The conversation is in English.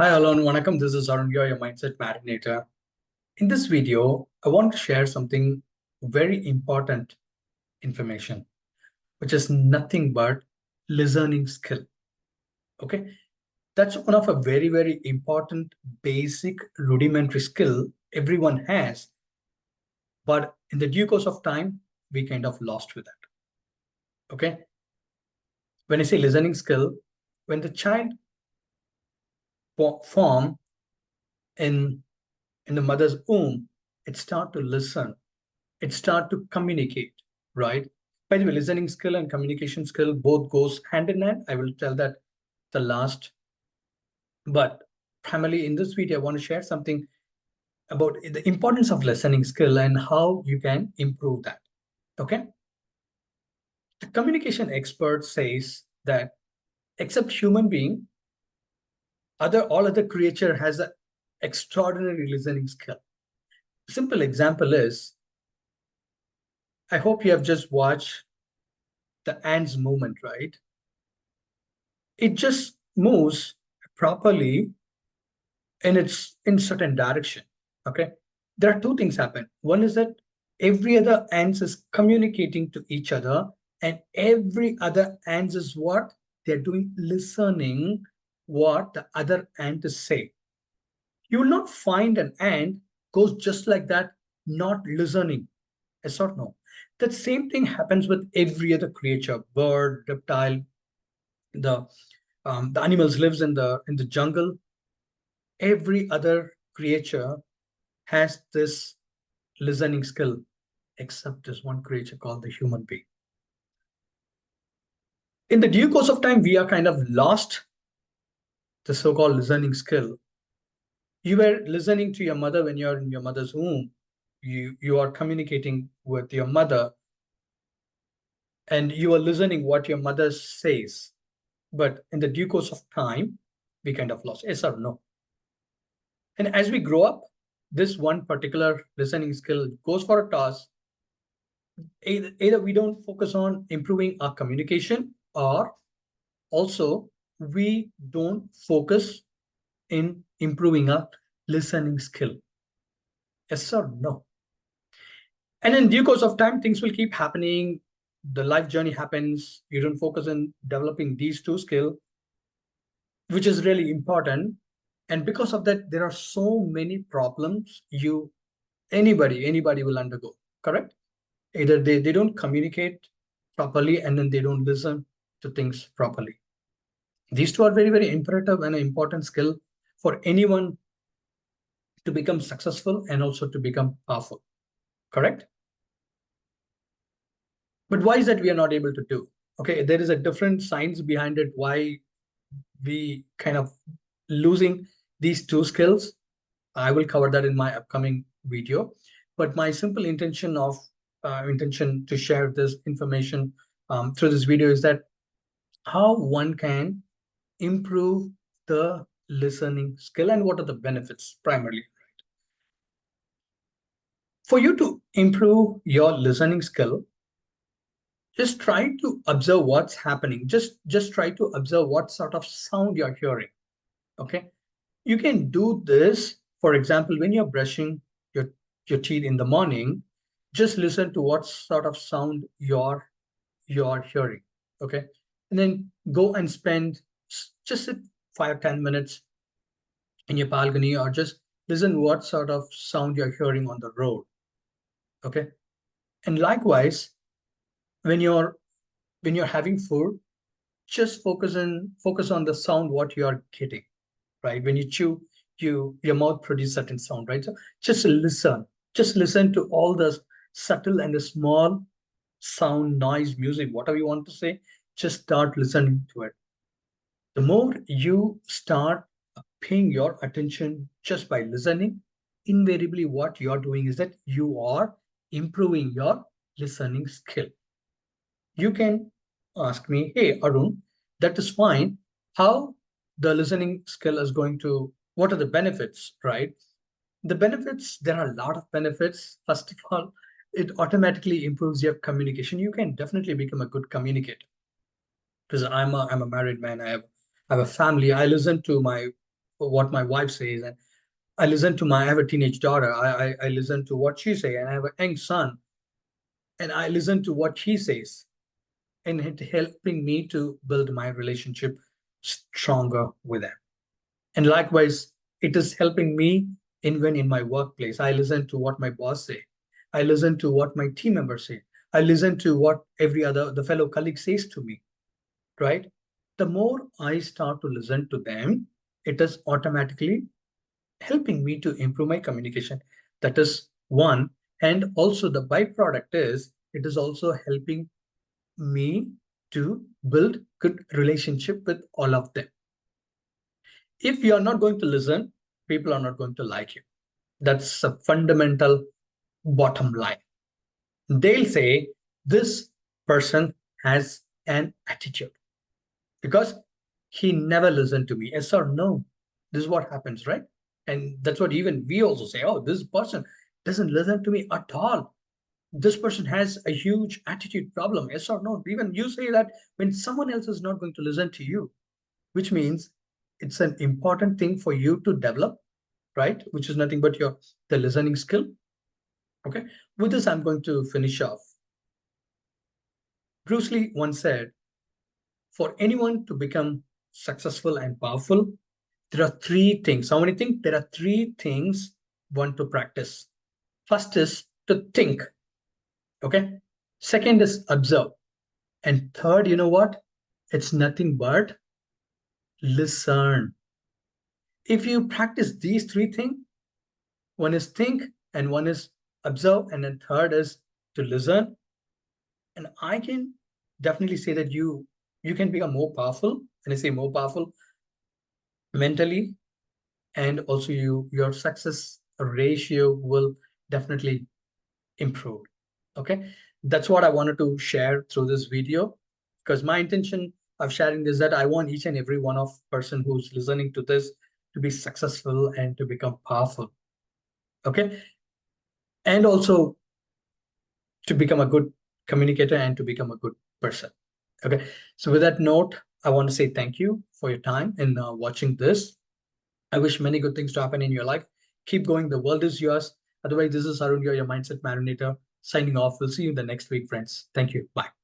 Hi, Alon. Vanakkam. This is Arun, your Mindset Marinator. In this video, I want to share something very important information, which is nothing but listening skill. Okay, that's one of a very, very important, basic, rudimentary skill everyone has. But in the due course of time, we kind of lost with that. Okay, when I say listening skill, when the child form in in the mother's womb, it start to listen, it start to communicate, right? By the way, listening skill and communication skill both goes hand in hand. I will tell that the last, but primarily in this video, I want to share something about the importance of listening skill and how you can improve that. Okay. The communication expert says that except human being, all other creature has an extraordinary listening skill. Simple example is, I hope you have just watched the ants movement, right? It just moves properly in certain direction. Okay, there are two things happen. One is that every other ants is communicating to each other, and every other ants is what they're doing, listening what the other ant is saying. You will not find an ant goes just like that, not listening. Yes or no? That same thing happens with every other creature, bird, reptile, the the animals lives in the jungle. Every other creature has this listening skill, except this one creature called the human being. In the due course of time, we are kind of lost the so-called listening skill. You were listening to your mother when you're in your mother's womb. You are communicating with your mother, and you are listening what your mother says. But in the due course of time, we kind of lost. Yes or no? And as we grow up, this one particular listening skill goes for a toss. Either we don't focus on improving our communication, or also we don't focus in improving our listening skill. Yes or no? And in due course of time, things will keep happening. The life journey happens. You don't focus on developing these two skills, which is really important. And because of that, there are so many problems anybody will undergo, correct? Either they don't communicate properly, and then they don't listen to things properly. These two are very, very imperative and an important skill for anyone to become successful and also to become powerful, correct? But why is that we are not able to do? Okay, there is a different science behind it, why we kind of losing these two skills. I will cover that in my upcoming video. But my simple intention to share this information through this video is that how one can improve the listening skill and what are the benefits primarily. For you to improve your listening skill, just try to observe what's happening. Just try to observe what sort of sound you're hearing. Okay, you can do this. For example, when you're brushing your teeth in the morning, just listen to what sort of sound you're hearing. Okay, and then go and spend just sit 5 or 10 minutes in your balcony, or just listen what sort of sound you're hearing on the road. Okay, and likewise, when you're having food, just focus on the sound what you are getting, right? When you chew, your mouth produces certain sound, right? So just listen to all the subtle and the small sound, noise, music, whatever you want to say. Just start listening to it. The more you start paying your attention just by listening, invariably what you're doing is that you are improving your listening skill. You can ask me, hey, Arun, that is fine. How the listening skill is going to, what are the benefits, right? The benefits, there are a lot of benefits. First of all, it automatically improves your communication. You can definitely become a good communicator, because I'm a married man. I have a family. I listen to my what my wife says, and I listen to I have a teenage daughter. I listen to what she says, and I have a young son, and I listen to what he says, and it helping me to build my relationship stronger with them. And likewise, it is helping me even in my workplace. I listen to what my boss say. I listen to what my team members say. I listen to what every other the fellow colleague says to me, right? The more I start to listen to them, it is automatically helping me to improve my communication. That is one. And also the byproduct is it is also helping me to build good relationship with all of them. If you are not going to listen, people are not going to like you. That's a fundamental bottom line. They'll say this person has an attitude because he never listened to me. Yes or no? This is what happens, right? And that's what even we also say, oh, this person doesn't listen to me at all. This person has a huge attitude problem. Yes or no? Even you say that when someone else is not going to listen to you, which means it's an important thing for you to develop, right? Which is nothing but the listening skill. Okay. With this, I'm going to finish off. Bruce Lee once said, for anyone to become successful and powerful, there are three things. How many things? There are three things one to practice. First is to think. Okay. Second is observe. And third, you know what? It's nothing but listen. If you practice these three things, one is think, and one is observe, and then third is to listen. And I can definitely say that you can become more powerful. And I say more powerful mentally, and also your success ratio will definitely improve. Okay, that's what I wanted to share through this video, because my intention of sharing this is that I want each and every one of person who's listening to this to be successful and to become powerful. Okay, and also to become a good communicator and to become a good person. Okay, so with that note, I want to say thank you for your time in watching this. I wish many good things to happen in your life. Keep going. The world is yours. Otherwise, this is Arun, your Mindset Marinator, signing off. We'll see you in the next week, friends. Thank you. Bye.